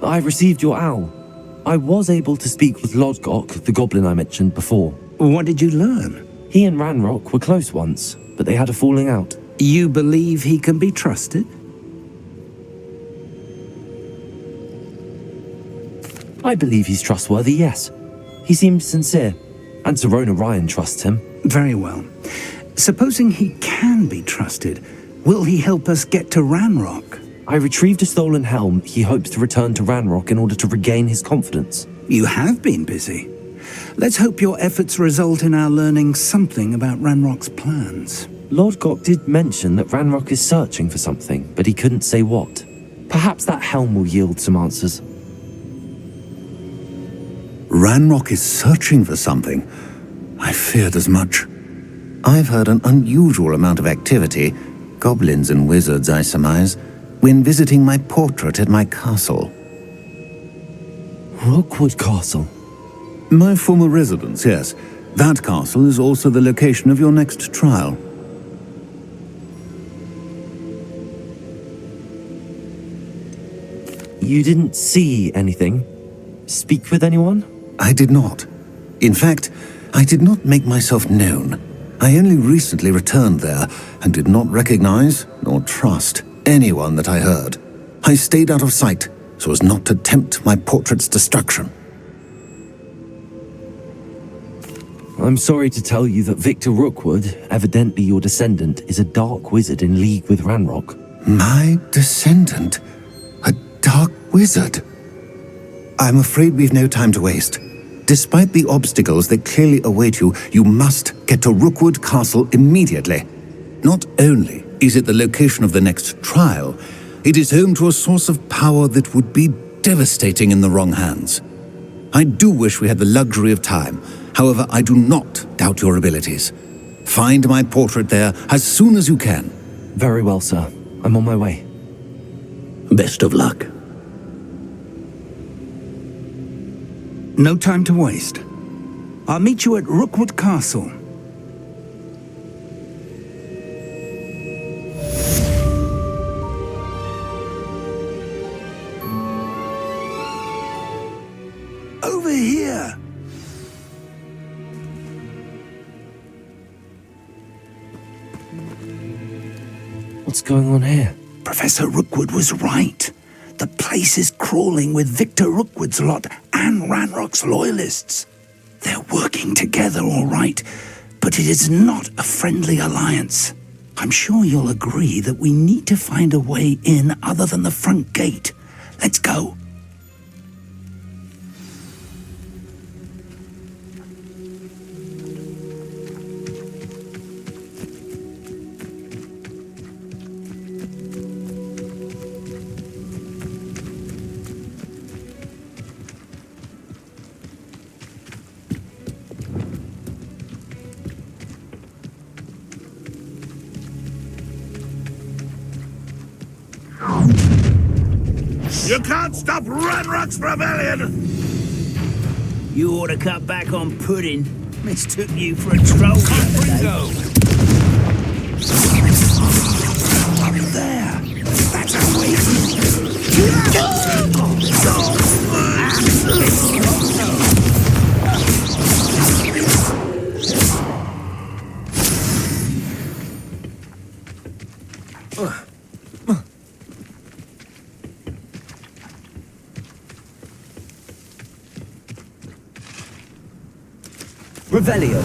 I received your owl. I was able to speak with Lodgok, the goblin I mentioned before. What did you learn? He and Ranrock were close once, but they had a falling out. You believe he can be trusted? I believe he's trustworthy, yes. He seems sincere, and Serona Ryan trusts him. Very well. Supposing he can be trusted, will he help us get to Ranrock? I retrieved a stolen helm he hopes to return to Ranrock in order to regain his confidence. You have been busy. Let's hope your efforts result in our learning something about Ranrock's plans. Lodgok did mention that Ranrock is searching for something, but he couldn't say what. Perhaps that helm will yield some answers. Ranrock is searching for something. I feared as much. I've heard an unusual amount of activity, goblins and wizards, I surmise, when visiting my portrait at my castle. Rookwood Castle? My former residence, yes. That castle is also the location of your next trial. You didn't see anything? Speak with anyone? I did not. In fact, I did not make myself known. I only recently returned there and did not recognize nor trust anyone that I heard. I stayed out of sight so as not to tempt my portrait's destruction. I'm sorry to tell you that Victor Rookwood, evidently your descendant, is a dark wizard in league with Ranrock. My descendant? A dark wizard? I'm afraid we've no time to waste. Despite the obstacles that clearly await you, you must get to Rookwood Castle immediately. Not only is it the location of the next trial, it is home to a source of power that would be devastating in the wrong hands. I do wish we had the luxury of time. However, I do not doubt your abilities. Find my portrait there as soon as you can. Very well, sir. I'm on my way. Best of luck. No time to waste. I'll meet you at Rookwood Castle. Over here! What's going on here? Professor Rookwood was right. The place is crawling with Victor Rookwood's lot and Ranrock's loyalists. They're working together, all right, but it is not a friendly alliance. I'm sure you'll agree that we need to find a way in other than the front gate. Let's go. You can't stop Ranrock's rebellion! You ought to cut back on pudding. Mistook you for a troll. There! That's a way. Revelio.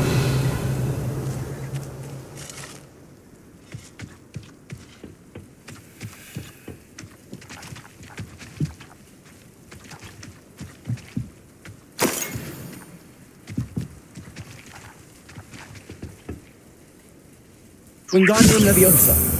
Wingardium Leviosa.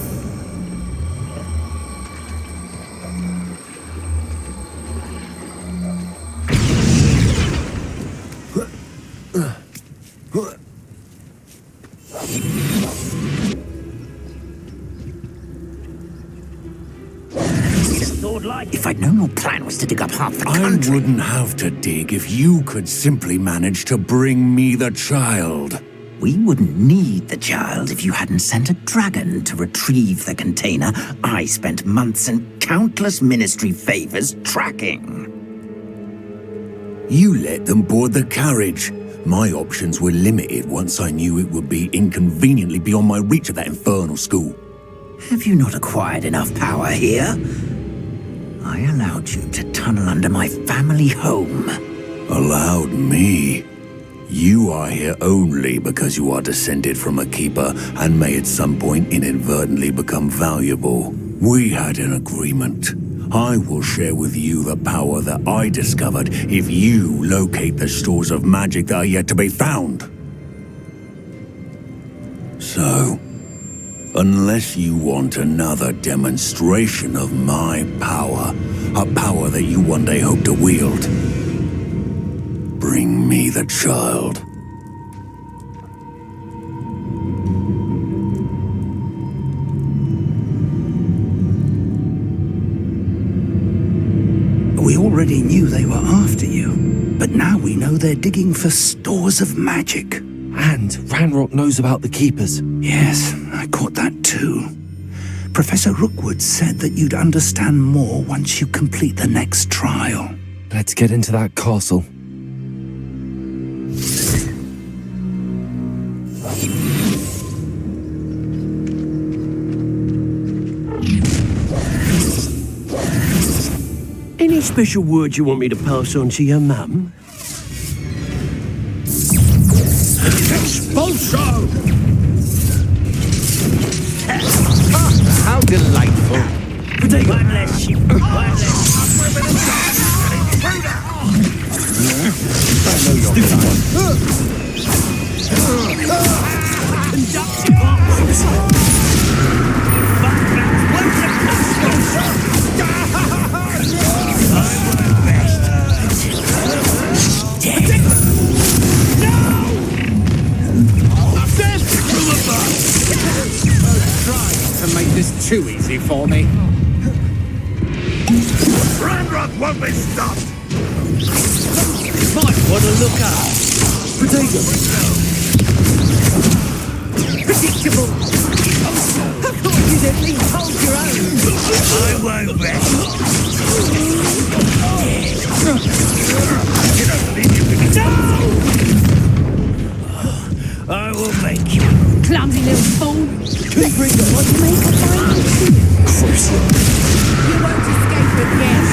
If I'd known your plan was to dig up half the country... I wouldn't have to dig if you could simply manage to bring me the child. We wouldn't need the child if you hadn't sent a dragon to retrieve the container I spent months and countless ministry favors tracking. You let them board the carriage. My options were limited once I knew it would be inconveniently beyond my reach at that infernal school. Have you not acquired enough power here? I allowed you to tunnel under my family home. Allowed me? You are here only because you are descended from a keeper and may at some point inadvertently become valuable. We had an agreement. I will share with you the power that I discovered if you locate the stores of magic that are yet to be found. So, unless you want another demonstration of my power, a power that you one day hope to wield, bring me the child. We already knew they were after you, but now we know they're digging for stores of magic. And Ranrock knows about the Keepers. Yes, I caught that too. Professor Rookwood said that you'd understand more once you complete the next trial. Let's get into that castle. Any special words you want me to pass on to your mum? Expulso! How delightful. One less sheep. One less To make this too easy for me. Ranrock won't be stopped! Might want to look up. Potato. Predictable. How come you at least hold your own? I won't rest. I will make you. Clumsy little fool. Keep bringing What make a fine You won't escape again.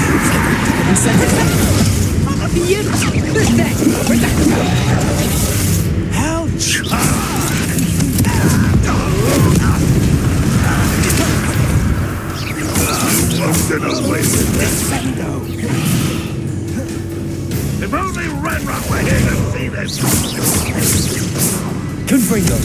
How Walked away with Descendo. If only Ranrock were here to see this! Confringo.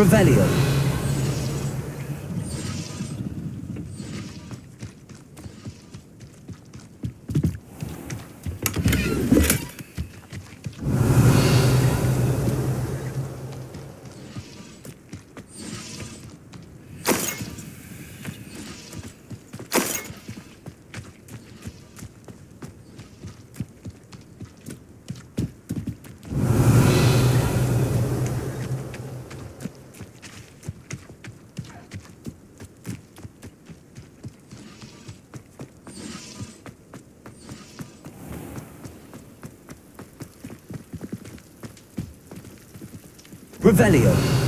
Revelio. Revelio.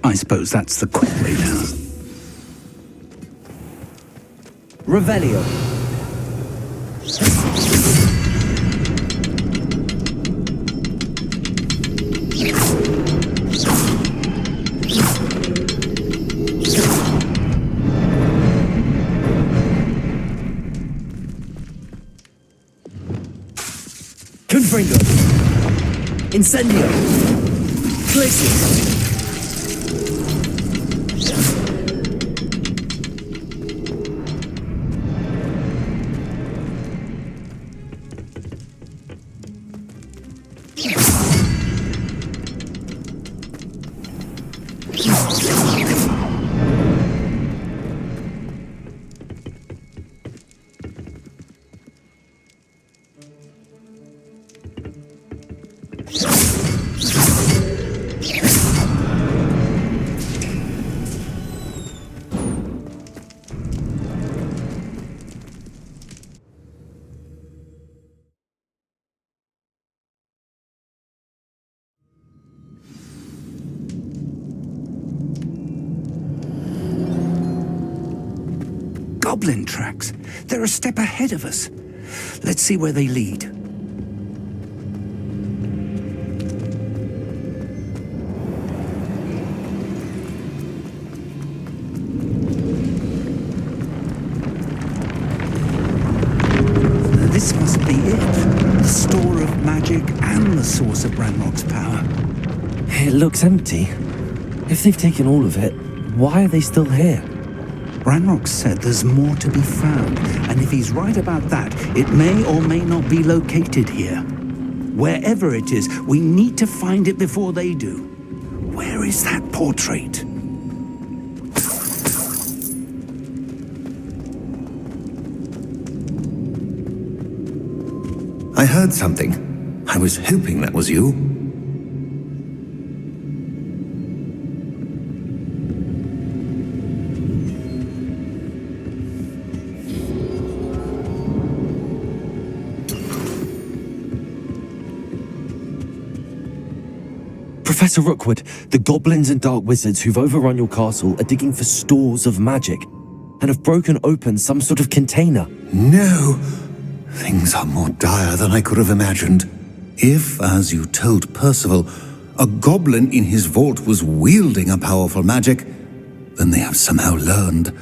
I suppose that's the quick way down. Revelio. Confringo. Incendio. Glacius. Goblin tracks. They're a step ahead of us. Let's see where they lead. This must be it. The store of magic and the source of Ranrock's power. It looks empty. If they've taken all of it, why are they still here? Ranrock said there's more to be found, and if he's right about that, it may or may not be located here. Wherever it is, we need to find it before they do. Where is that portrait? I heard something. I was hoping that was you. Professor Rookwood, the goblins and dark wizards who've overrun your castle are digging for stores of magic and have broken open some sort of container. No! Things are more dire than I could have imagined. If, as you told Percival, a goblin in his vault was wielding a powerful magic, then they have somehow learned.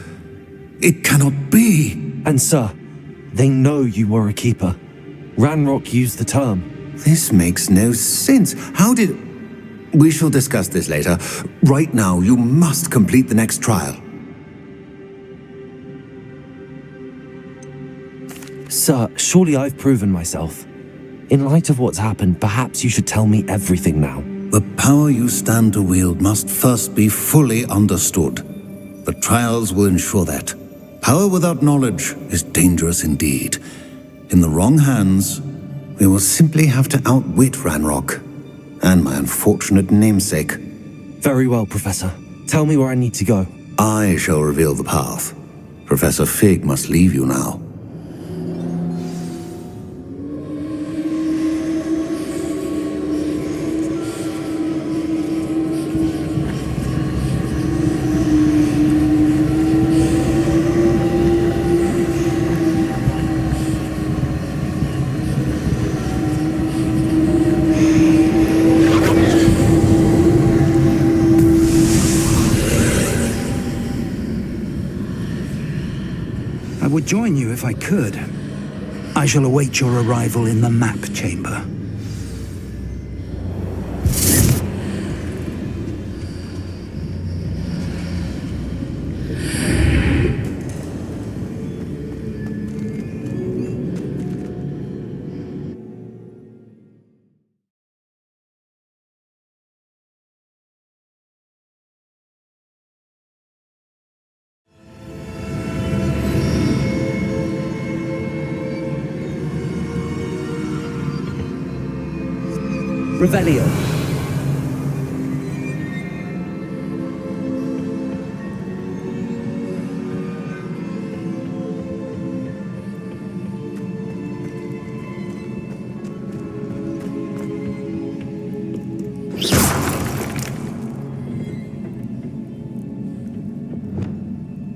It cannot be! And sir, they know you were a keeper. Ranrock used the term. This makes no sense. How did... We shall discuss this later. Right now, you must complete the next trial. Sir, surely I've proven myself. In light of what's happened, perhaps you should tell me everything now. The power you stand to wield must first be fully understood. The trials will ensure that. Power without knowledge is dangerous indeed. In the wrong hands, we will simply have to outwit Ranrock and my unfortunate namesake. Very well, Professor. Tell me where I need to go. I shall reveal the path. Professor Fig must leave you now. I would join you if I could. I shall await your arrival in the map chamber. Revelio.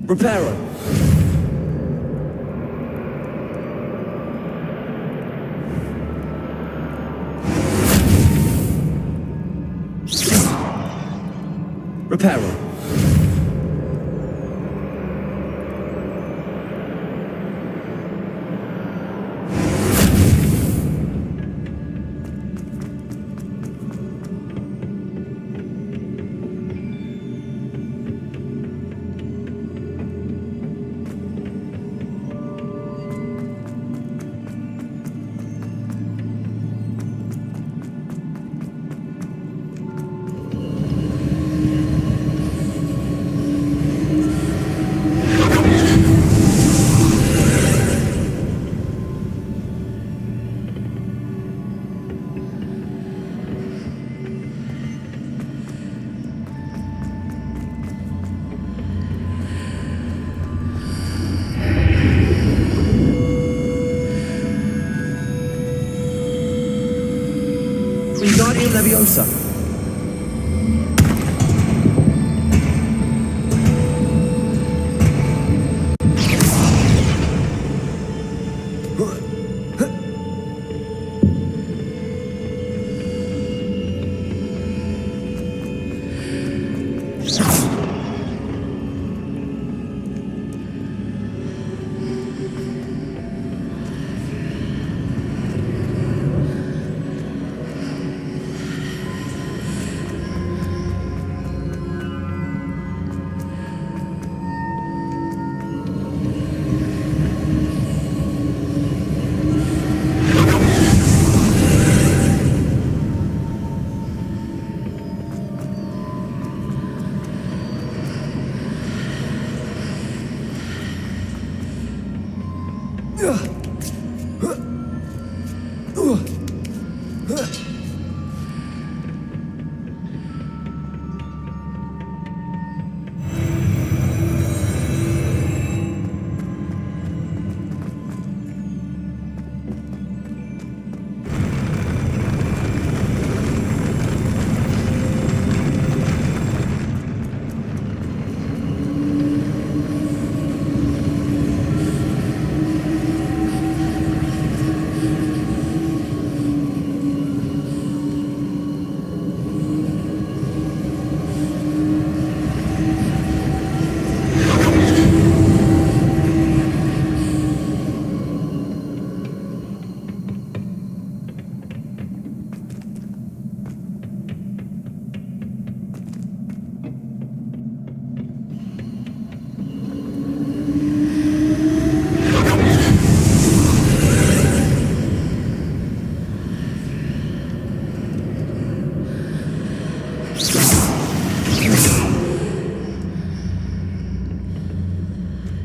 Reparo. Reparo. Wingardium Leviosa.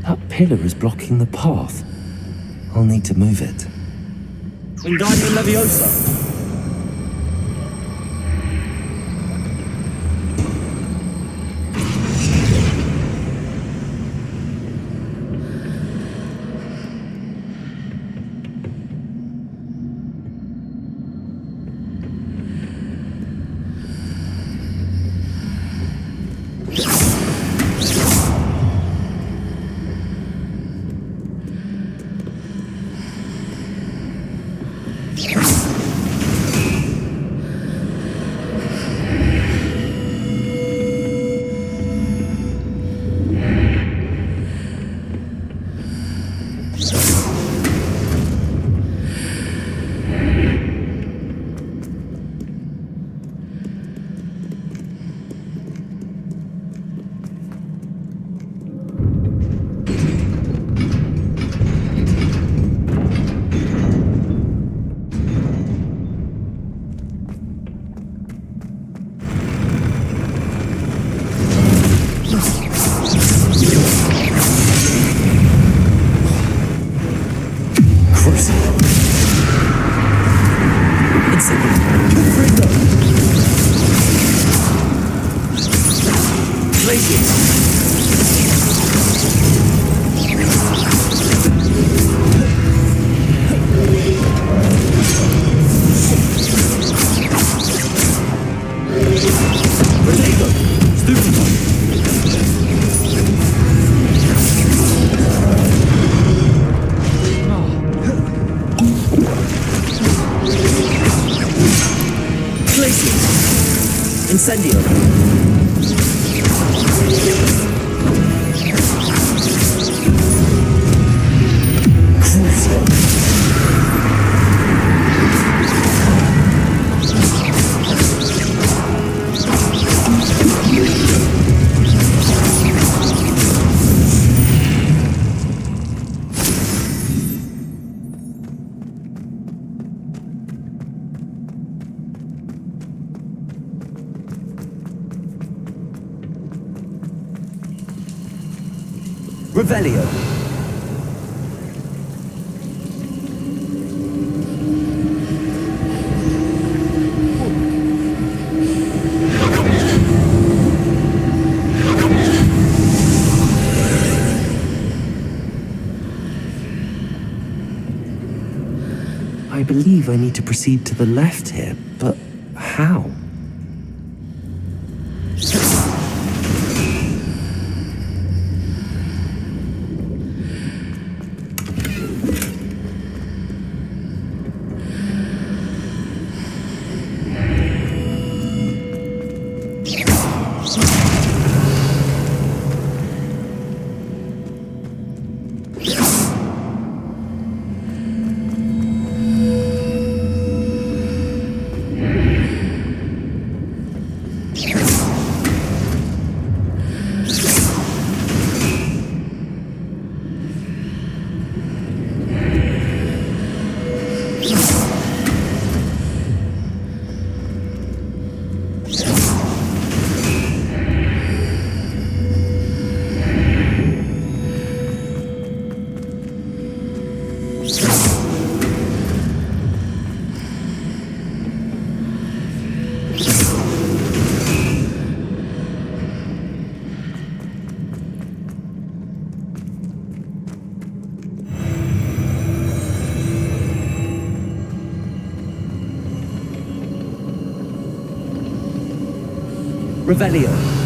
That pillar is blocking the path. I'll need to move it. Wingardium Leviosa. Incendio. Revelio. I believe I need to proceed to the left here, but how? Revelio.